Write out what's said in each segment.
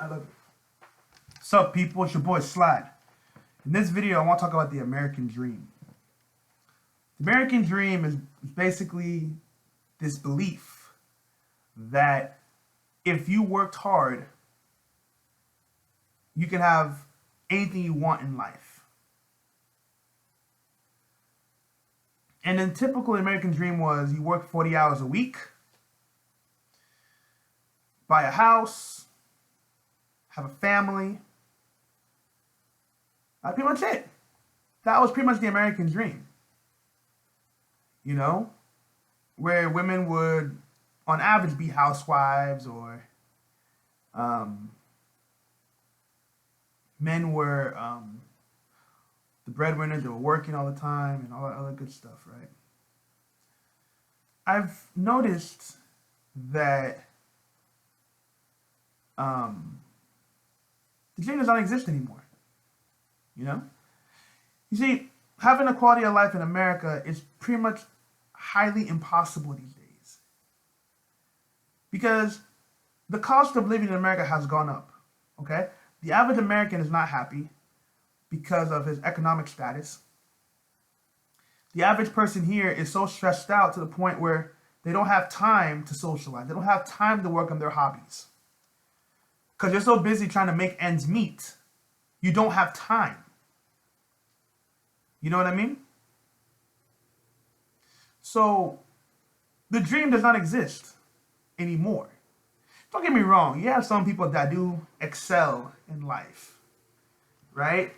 I love you. What's up, people? It's your boy Slide. In this video, I want to talk about the American dream. The American dream is basically this belief that if you worked hard, you can have anything you want in life. And then typical American dream was you work 40 hours a week, buy a house, have a family. That's pretty much it. That was pretty much the American dream. You know, where women would, on average, be housewives, or men were the breadwinners that were working all the time and all that other good stuff, right? I've noticed that the dream does not exist anymore. You know? You see, having a quality of life in America is pretty much highly impossible these days. Because the cost of living in America has gone up, okay? The average American is not happy because of his economic status. The average person here is so stressed out to the point where they don't have time to socialize. They don't have time to work on their hobbies. Because you're so busy trying to make ends meet, you don't have time. You know what I mean? So, the dream does not exist anymore. Don't get me wrong, you have some people that do excel in life, right?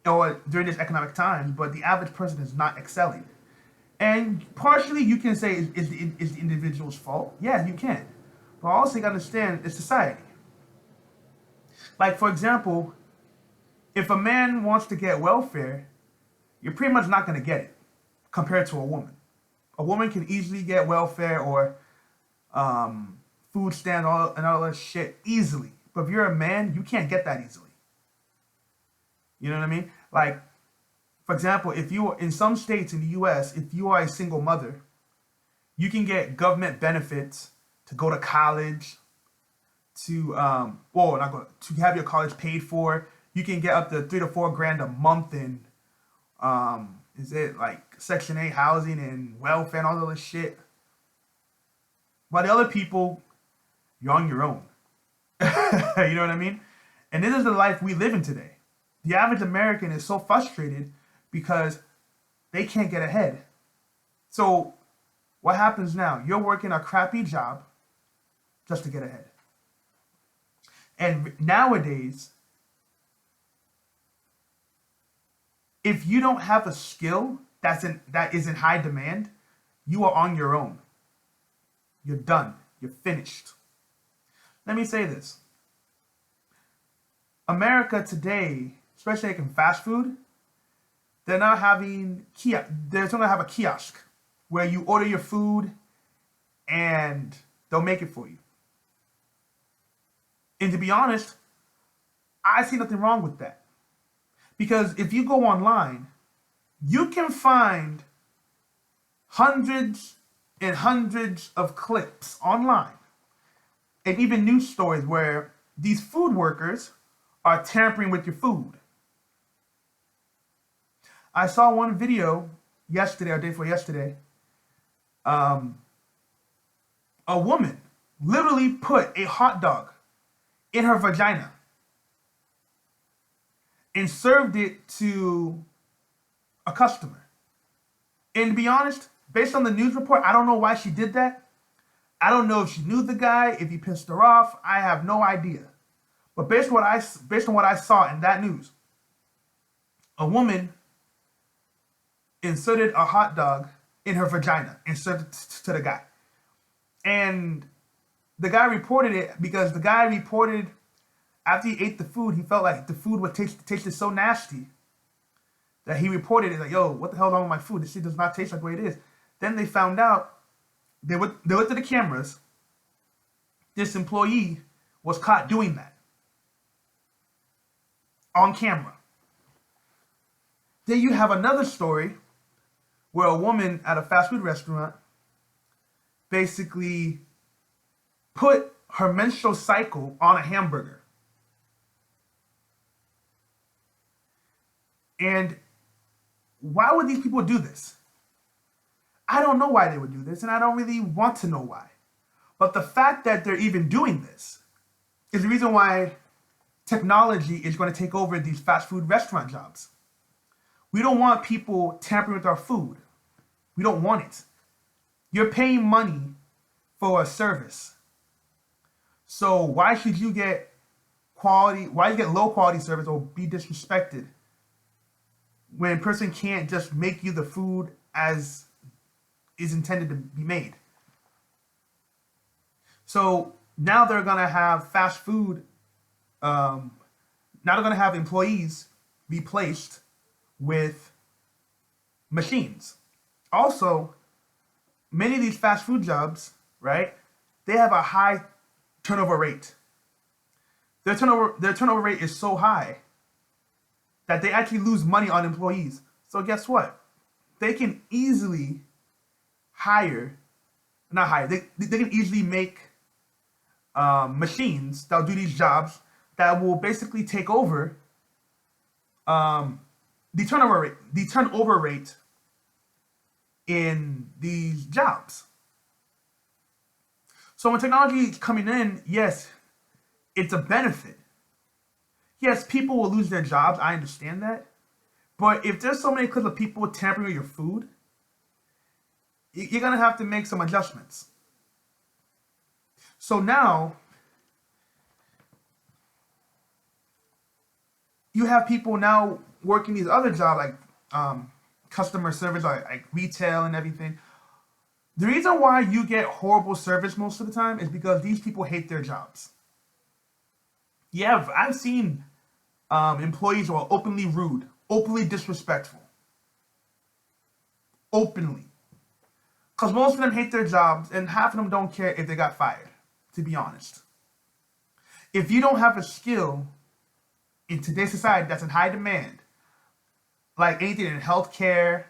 Or during this economic time, but the average person is not excelling. And partially you can say is the individual's fault. Yeah, you can. But also you gotta understand it's society. Like, for example, if a man wants to get welfare, you're pretty much not going to get it compared to a woman. A woman can easily get welfare or food stamps and all that shit easily. But if you're a man, you can't get that easily. You know what I mean? Like, for example, if you are in some states in the US, if you are a single mother, you can get government benefits to go to college, to have your college paid for. You can get up to $3,000 to $4,000 a month in is it like Section 8 housing and welfare and all of this shit. But the other people, you're on your own. You know what I mean? And this is the life we live in today. The average American is so frustrated because they can't get ahead. So what happens now? You're working a crappy job just to get ahead. And nowadays, if you don't have a skill that is in high demand, you are on your own. You're done. You're finished. Let me say this. America today, especially like in fast food, they're not having they're going to have a kiosk where you order your food and they'll make it for you. And to be honest, I see nothing wrong with that. Because if you go online, you can find hundreds and hundreds of clips online and even news stories where these food workers are tampering with your food. I saw one video yesterday or day before yesterday. A woman literally put a hot dog in her vagina and served it to a customer. And to be honest, based on the news report, I don't know why she did that. I don't know if she knew the guy, if he pissed her off. I have no idea. But based on what I saw in that news, a woman inserted a hot dog in her vagina and served it to the guy. And the guy reported it because the guy reported after he ate the food, he felt like the food tasted so nasty that he reported it like, yo, what the hell is wrong with my food? This shit does not taste like the way it is. Then they found out, they looked at the cameras, this employee was caught doing that on camera. Then you have another story where a woman at a fast food restaurant basically put her menstrual cycle on a hamburger And why would these people do this? I don't know why they would do this, and I don't really want to know why. But the fact that they're even doing this is the reason why technology is going to take over these fast food restaurant jobs. We don't want people tampering with our food. We don't want it. You're paying money for a service. So why should you get why you get low quality service or be disrespected when a person can't just make you the food as is intended to be made? So now they're gonna have fast food. Now they're gonna have employees replaced with machines. Also, many of these fast food jobs, right? They have a high turnover rate. Their turnover rate is so high that they actually lose money on employees. So guess what? They can easily they can easily make machines that'll do these jobs that will basically take over the turnover rate in these jobs. So when technology is coming in, yes, it's a benefit. Yes, people will lose their jobs. I understand that. But if there's so many clips of people tampering with your food, you're going to have to make some adjustments. So now, you have people now working these other jobs like customer service, like retail and everything. The reason why you get horrible service most of the time is because these people hate their jobs. Yeah, I've seen employees who are openly rude, openly disrespectful. Openly. Because most of them hate their jobs and half of them don't care if they got fired, to be honest. If you don't have a skill in today's society that's in high demand, like anything in healthcare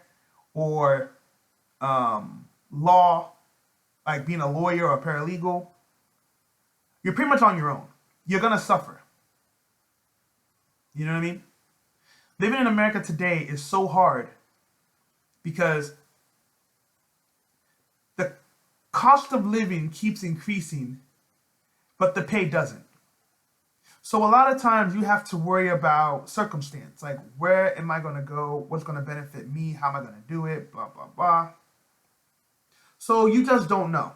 or law, like being a lawyer or a paralegal, you're pretty much on your own. You're going to suffer. You know what I mean? Living in America today is so hard because the cost of living keeps increasing, but the pay doesn't. So a lot of times you have to worry about circumstance, like where am I going to go? What's going to benefit me? How am I going to do it? Blah, blah, blah. So you just don't know.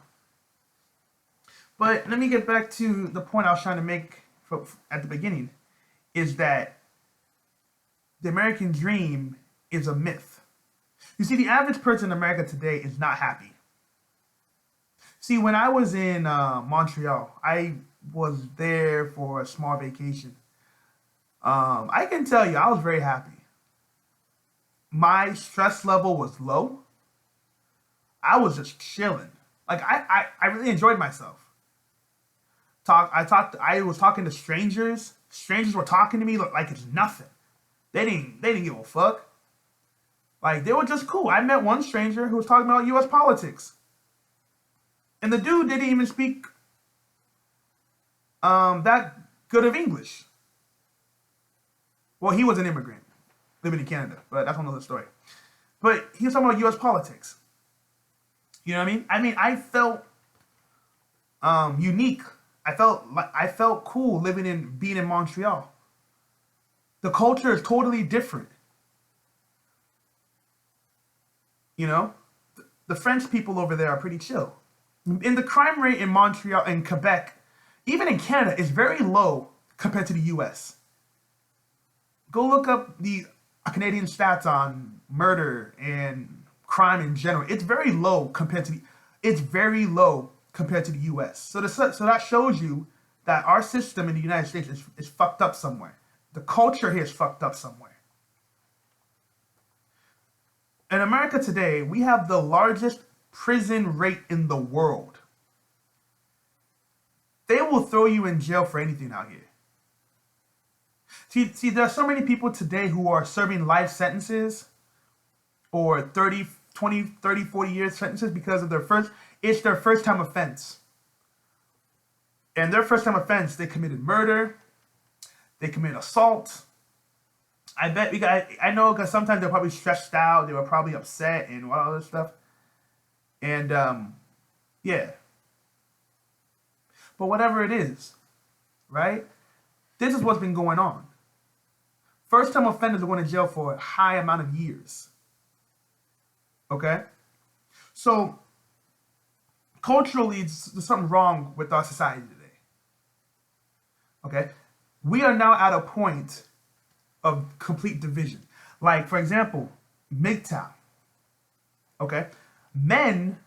But let me get back to the point I was trying to make at the beginning, is that the American dream is a myth. You see, the average person in America today is not happy. See, when I was in Montreal, I was there for a small vacation. I can tell you, I was very happy. My stress level was low. I was just chilling. Like I really enjoyed myself. I was talking to strangers. Strangers were talking to me like it's nothing. They didn't give a fuck. Like they were just cool. I met one stranger who was talking about US politics. And the dude didn't even speak that good of English. Well, he was an immigrant living in Canada, but that's another story. But he was talking about US politics. You know what I mean? I felt unique. I felt cool being in Montreal. The culture is totally different. You know, the French people over there are pretty chill. And the crime rate in Montreal and Quebec, even in Canada, is very low compared to the US. Go look up the Canadian stats on murder and crime in general. It's very low compared to the US. So that shows you that our system in the United States is fucked up somewhere. The culture here is fucked up somewhere. In America today, we have the largest prison rate in the world. They will throw you in jail for anything out here. See, there are so many people today who are serving life sentences or 30, 40 years sentences because of it's their first time offense. And their first time offense, they committed murder, they committed assault, I bet I know because sometimes they're probably stressed out. They were probably upset and all this stuff. And yeah. But whatever it is, right? This is what's been going on. First time offenders are going to jail for a high amount of years. Okay? So, culturally, there's something wrong with our society today. Okay? We are now at a point of complete division. Like, for example, MGTOW. Okay? Men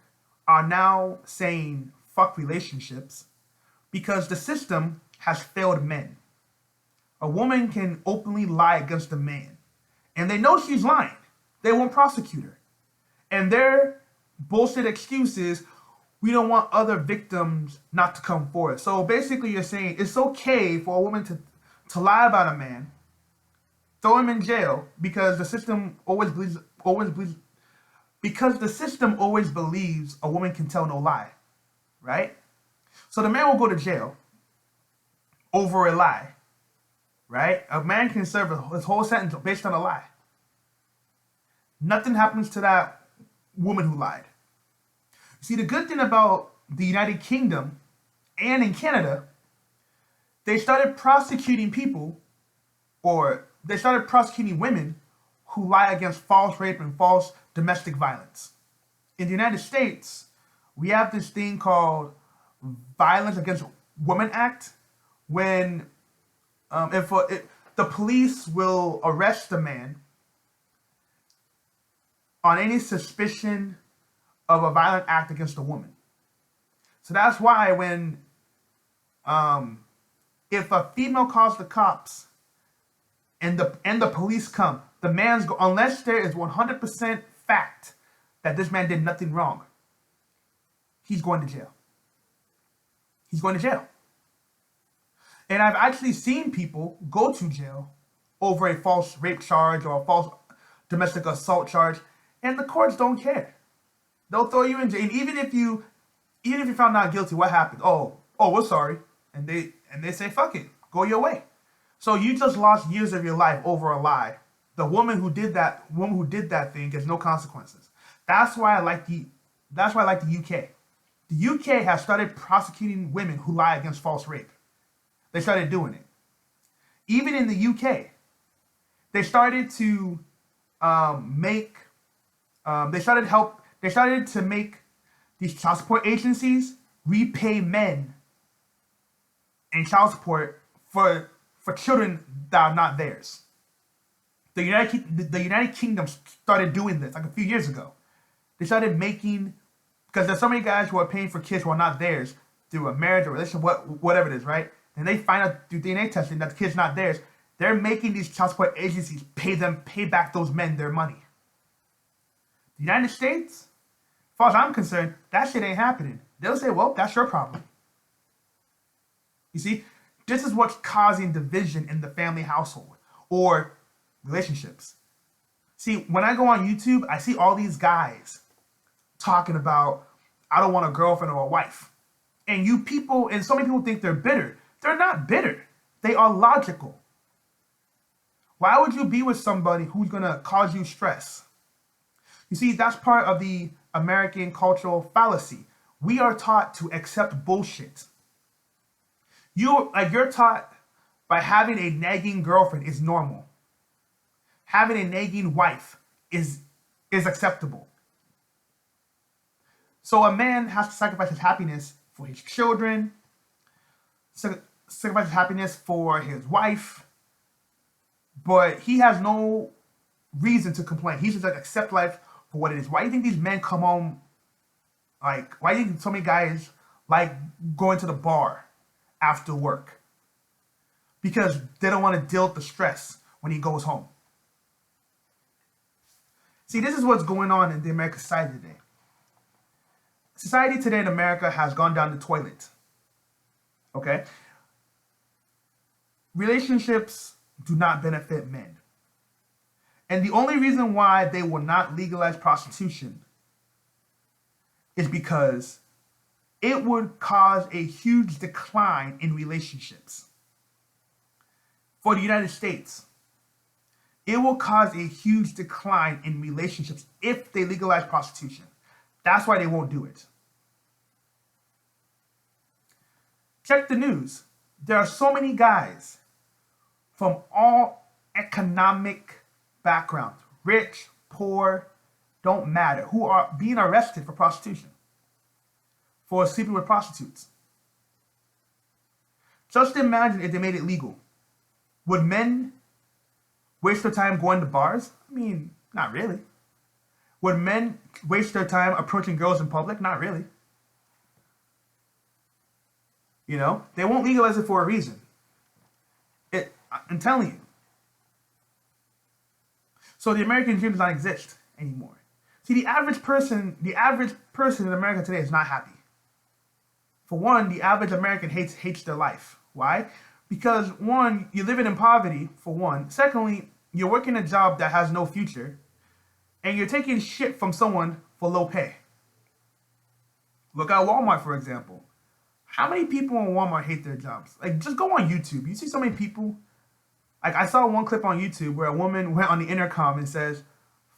are now saying fuck relationships because the system has failed men. A woman can openly lie against a man, and they know she's lying. They won't prosecute her. And their bullshit excuse is, we don't want other victims not to come forward. So basically you're saying it's okay for a woman to lie about a man, throw him in jail, because the system always believes because the system always believes a woman can tell no lie, right? So the man will go to jail over a lie, right? A man can serve his whole sentence based on a lie. Nothing happens to that woman who lied. See, the good thing about the United Kingdom and in Canada, they started prosecuting people, or they started prosecuting women who lie against false rape and false domestic violence. In the United States, we have this thing called Violence Against Women Act, when the police will arrest a man on any suspicion of a violent act against a woman. So that's why when if a female calls the cops and the police come, the man's unless there is 100% fact that this man did nothing wrong, he's going to jail. He's going to jail. And I've actually seen people go to jail over a false rape charge or a false domestic assault charge, and the courts don't care. They'll throw you in jail. And even if you're found not guilty, what happens? Oh, we're sorry. And they say, fuck it, go your way. So you just lost years of your life over a lie. The woman who did that thing gets no consequences. That's why I like the UK. The UK has started prosecuting women who lie against false rape. They started doing it. Even in the UK, they started to they started to make these child support agencies repay men in child support for children that are not theirs. The United Kingdom started doing this like a few years ago. They started making, because there's so many guys who are paying for kids who are not theirs through a marriage or relationship, whatever it is, right? And they find out through DNA testing that the kid's not theirs. They're making these child support agencies pay back those men their money. The United States, as far as I'm concerned, that shit ain't happening. They'll say, well, that's your problem. You see, this is what's causing division in the family household or relationships. See, when I go on YouTube, I see all these guys talking about, I don't want a girlfriend or a wife. And so many people think they're bitter. They're not bitter. They are logical. Why would you be with somebody who's going to cause you stress? You see, that's part of the American cultural fallacy. We are taught to accept bullshit. You're taught by having a nagging girlfriend is normal. Having a nagging wife is acceptable. So a man has to sacrifice his happiness for his children, sacrifice his happiness for his wife, but he has no reason to complain. He should just accept life for what it is. Why do you think these men come home, why do you think so many guys like going to the bar after work? Because they don't want to deal with the stress when he goes home. See, this is what's going on in the American society today. Society today in America has gone down the toilet. Okay? Relationships do not benefit men. And the only reason why they will not legalize prostitution is because it would cause a huge decline in relationships. For the United States, it will cause a huge decline in relationships if they legalize prostitution. That's why they won't do it. Check the news. There are so many guys from all economic backgrounds, rich, poor, don't matter, who are being arrested for prostitution, for sleeping with prostitutes. Just imagine if they made it legal. Would men waste their time going to bars? I mean, not really. Would men waste their time approaching girls in public? Not really. You know, they won't legalize it for a reason. I'm telling you. So the American dream does not exist anymore. See, the average person in America today is not happy. For one, the average American hates their life. Why? Because one, you're living in poverty, for one. Secondly, you're working a job that has no future, and you're taking shit from someone for low pay. Look at Walmart, for example. How many people in Walmart hate their jobs? Like, just go on YouTube. You see so many people. Like, I saw one clip on YouTube where a woman went on the intercom and says,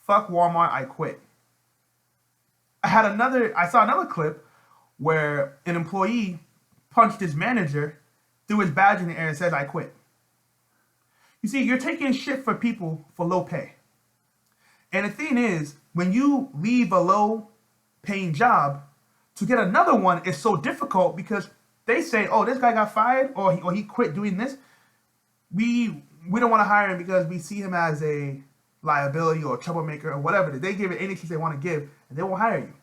"Fuck Walmart, I quit." I saw another clip where an employee punched his manager, threw his badge in the air and says, "I quit." You see, you're taking shit for people for low pay. And the thing is, when you leave a low paying job, to get another one is so difficult because they say, "Oh, this guy got fired or he quit doing this. We don't want to hire him because we see him as a liability or a troublemaker or whatever." They give it any excuse they want to give and they won't hire you.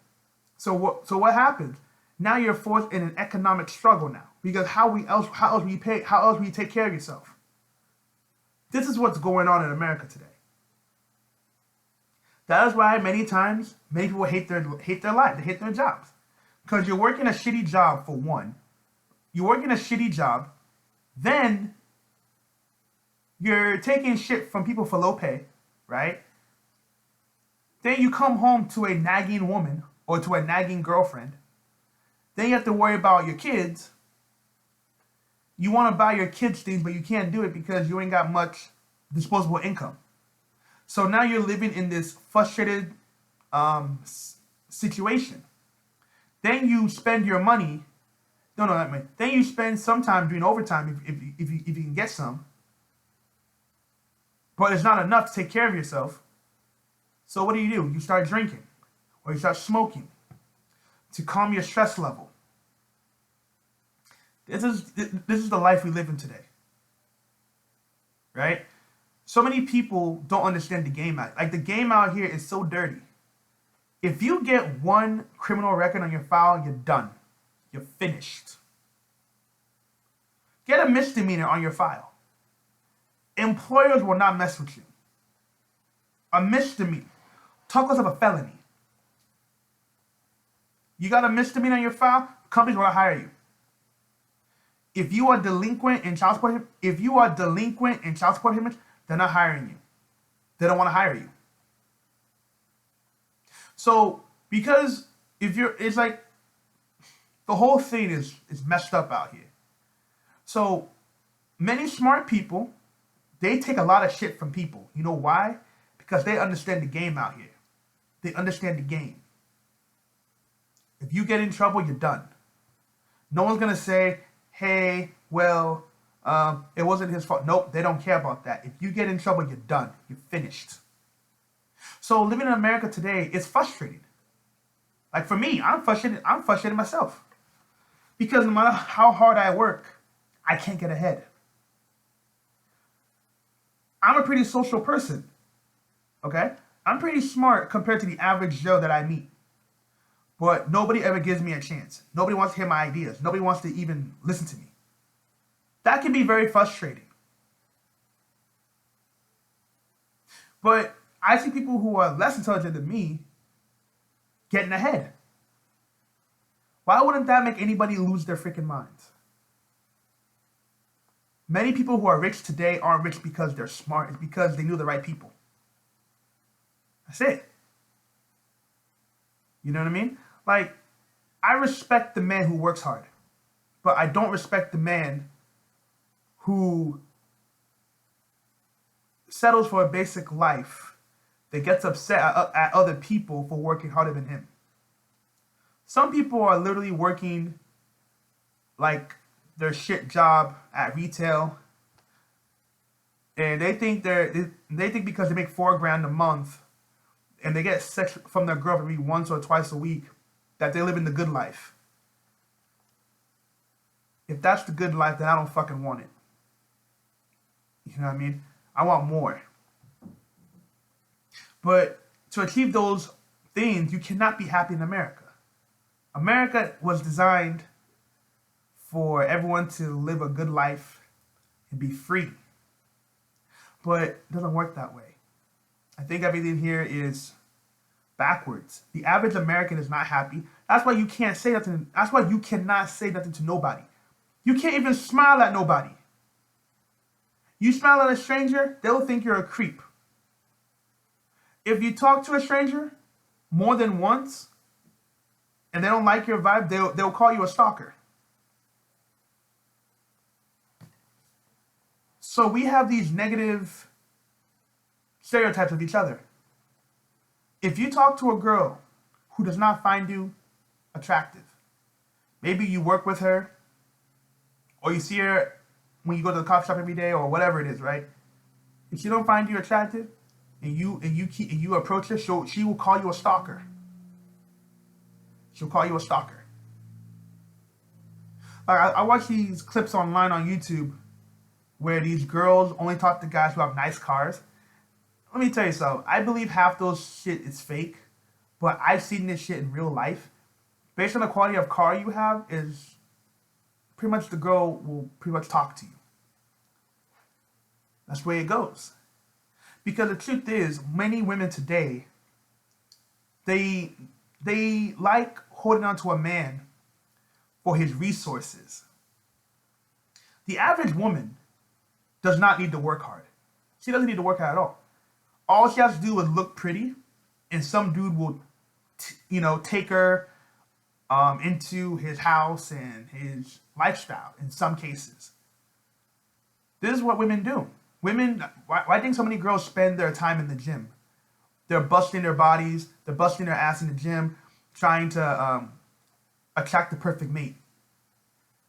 So what happens? Now you're forced in an economic struggle now because how else will you take care of yourself? This is what's going on in America today. That is why many times many people hate their life, they hate their jobs. Because you're working a shitty job, for one. You're working a shitty job, then you're taking shit from people for low pay, right? Then you come home to a nagging woman or to a nagging girlfriend. Then you have to worry about your kids. You want to buy your kids things, but you can't do it because you ain't got much disposable income. So now you're living in this frustrated situation. Then you spend your money. Then you spend some time doing overtime if you can get some. But it's not enough to take care of yourself. So what do? You start drinking or you start smoking to calm your stress level. This is the life we live in today. Right? So many people don't understand the game out. Like, the game out here is so dirty. If you get one criminal record on your file, you're done. You're finished. Get a misdemeanor on your file. Employers will not mess with you. A misdemeanor. Talk less of a felony. You got a misdemeanor on your file, companies will not hire you. If you are delinquent in child support payments, they're not hiring you. They don't want to hire you. So, because it's like the whole thing is messed up out here. So, many smart people, they take a lot of shit from people. You know why? Because they understand the game out here. They understand the game. If you get in trouble, you're done. No one's going to say, "Hey, well, it wasn't his fault." Nope, they don't care about that. If you get in trouble, you're done. You're finished. So living in America today is frustrating. Like, for me, I'm frustrated myself. Because no matter how hard I work, I can't get ahead. I'm a pretty social person. Okay? I'm pretty smart compared to the average Joe that I meet. But nobody ever gives me a chance. Nobody wants to hear my ideas. Nobody wants to even listen to me. That can be very frustrating. But I see people who are less intelligent than me getting ahead. Why wouldn't that make anybody lose their freaking minds? Many people who are rich today aren't rich because they're smart. It's because they knew the right people. That's it. You know what I mean? Like, I respect the man who works hard, but I don't respect the man who settles for a basic life that gets upset at other people for working harder than him. Some people are literally working like their shit job at retail, and they think because they make $4,000 a month and they get sex from their girlfriend maybe once or twice a week that they live in the good life. If that's the good life, then I don't fucking want it. You know what I mean? I want more. But to achieve those things, you cannot be happy in America. America was designed for everyone to live a good life and be free. But it doesn't work that way. I think everything here is backwards. The average American is not happy. That's why you can't say nothing. That's why you cannot say nothing to nobody. You can't even smile at nobody. You smile at a stranger, they'll think you're a creep. If you talk to a stranger more than once and they don't like your vibe, they'll call you a stalker. So we have these negative stereotypes of each other. If you talk to a girl who does not find you attractive, maybe you work with her, or you see her when you go to the coffee shop every day, or whatever it is, right? If she don't find you attractive, and you approach her, she will call you a stalker. She'll call you a stalker. Like I watch these clips online on YouTube where these girls only talk to guys who have nice cars. Let me tell you something. I believe half those shit is fake, but I've seen this shit in real life. Based on the quality of car you have, is pretty much the girl will pretty much talk to you. That's the way it goes. Because the truth is, many women today, they like holding on to a man for his resources. The average woman does not need to work hard. She doesn't need to work hard at all. All she has to do is look pretty, and some dude will, take her into his house and his lifestyle in some cases. This is what women do. Women, why do you think so many girls spend their time in the gym? They're busting their bodies, they're busting their ass in the gym, trying to attract the perfect mate.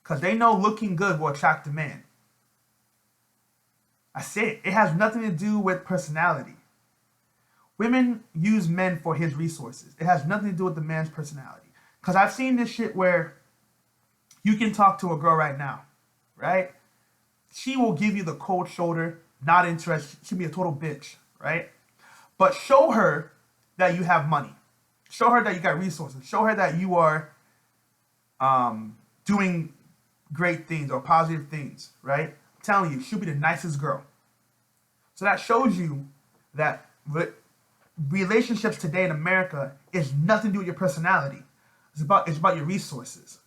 Because they know looking good will attract a man. That's it. It has nothing to do with personality. Women use men for his resources. It has nothing to do with the man's personality. Because I've seen this shit where you can talk to a girl right now, right? She will give you the cold shoulder, not interested. She'll be a total bitch, right? But show her that you have money. Show her that you got resources. Show her that you are doing great things or positive things, right? I'm telling you, she'll be the nicest girl. So that shows you that relationships today in America is nothing to do with your personality. It's about your resources.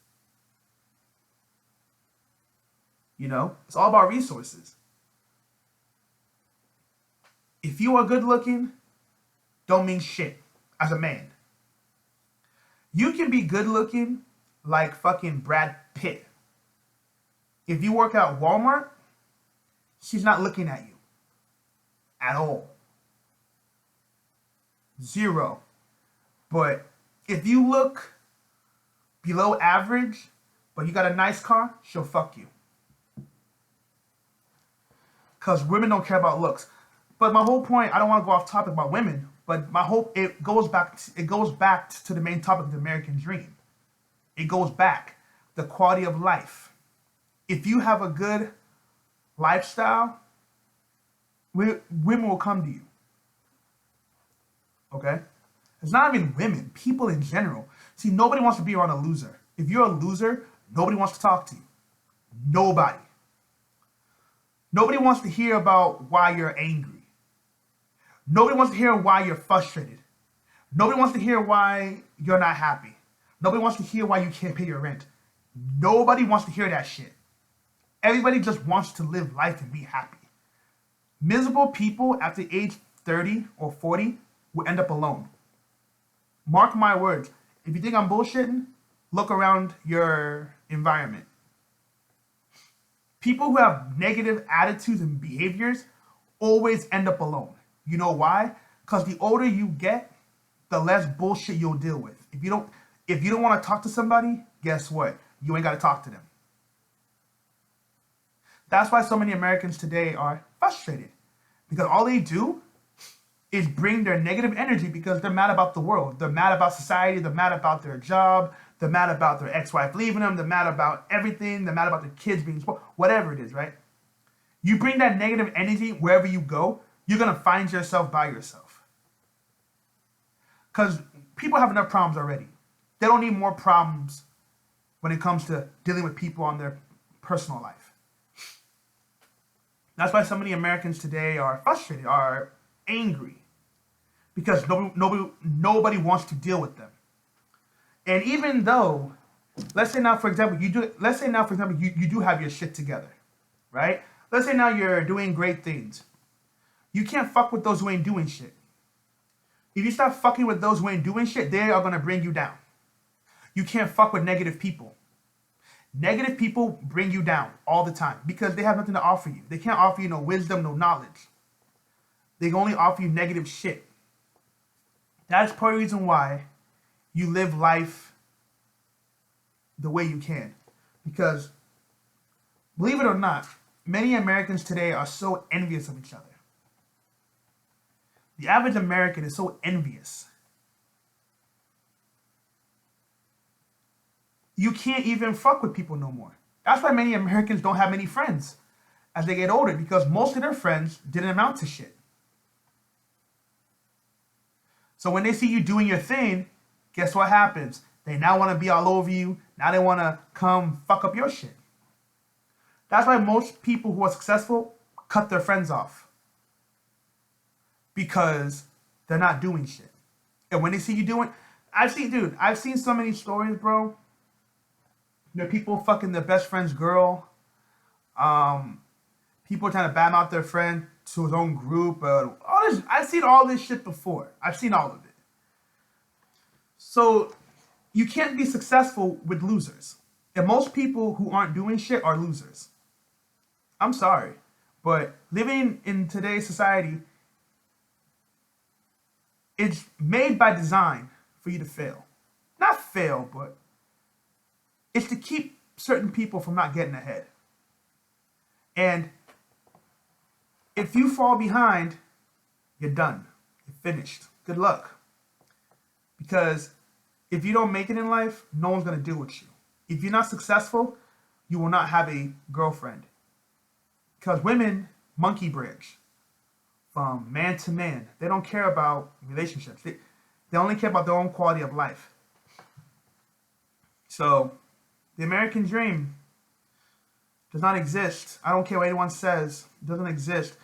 It's all about resources. If you are good looking, don't mean shit as a man. You can be good looking like fucking Brad Pitt. If you work at Walmart, she's not looking at you at all. Zero. But if you look below average, but you got a nice car, she'll fuck you. Because women don't care about looks. But my whole point, I don't want to go off topic about women, but it goes back to the main topic of the American dream. It goes back, the quality of life. If you have a good lifestyle, women will come to you. Okay? It's not even women, people in general. See, nobody wants to be around a loser. If you're a loser, nobody wants to talk to you. Nobody. Nobody wants to hear about why you're angry. Nobody wants to hear why you're frustrated. Nobody wants to hear why you're not happy. Nobody wants to hear why you can't pay your rent. Nobody wants to hear that shit. Everybody just wants to live life and be happy. Miserable people after age 30 or 40 will end up alone. Mark my words. If you think I'm bullshitting, look around your environment. People who have negative attitudes and behaviors always end up alone. You know why? Because the older you get, the less bullshit you'll deal with. If you don't want to talk to somebody, guess what? You ain't got to talk to them. That's why so many Americans today are frustrated. Because all they do is bring their negative energy because they're mad about the world. They're mad about society. They're mad about their job. They're mad about their ex-wife leaving them. They're mad about everything. They're mad about their kids being spoiled. Whatever it is, right? You bring that negative energy wherever you go, you're going to find yourself by yourself. Because people have enough problems already. They don't need more problems when it comes to dealing with people on their personal life. That's why so many Americans today are frustrated, are angry, because nobody wants to deal with them. And even though, let's say now, for example, you do have your shit together, right? Let's say now you're doing great things. You can't fuck with those who ain't doing shit. If you start fucking with those who ain't doing shit, they are gonna bring you down. You can't fuck with negative people. Negative people bring you down all the time because they have nothing to offer you. They can't offer you no wisdom, no knowledge. They can only offer you negative shit. That's part of the reason why you live life the way you can. Because, believe it or not, many Americans today are so envious of each other. The average American is so envious. You can't even fuck with people no more. That's why many Americans don't have many friends as they get older, because most of their friends didn't amount to shit. So when they see you doing your thing, guess what happens? They now want to be all over you. Now they want to come fuck up your shit. That's why most people who are successful cut their friends off. Because they're not doing shit. And when they see you doing, I've seen so many stories, bro. There are people fucking their best friend's girl. People trying to badmouth their friend to his own group. I've seen all this shit before. I've seen all of it. So you can't be successful with losers. And most people who aren't doing shit are losers. I'm sorry. But living in today's society, it's made by design for you to fail. Not fail, but it's to keep certain people from not getting ahead. And if you fall behind, you're done. You're finished. Good luck. Because if you don't make it in life, no one's going to deal with you. If you're not successful, you will not have a girlfriend. Because women monkey bridge from man to man. They don't care about relationships. They only care about their own quality of life. So, the American dream does not exist. I don't care what anyone says. It doesn't exist.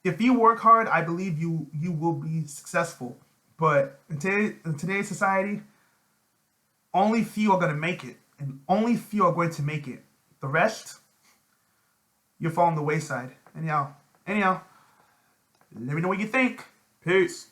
If you work hard, I believe you will be successful. But in today's society, only few are going to make it. And only few are going to make it. The rest, you'll fall on the wayside. Anyhow, let me know what you think. Peace.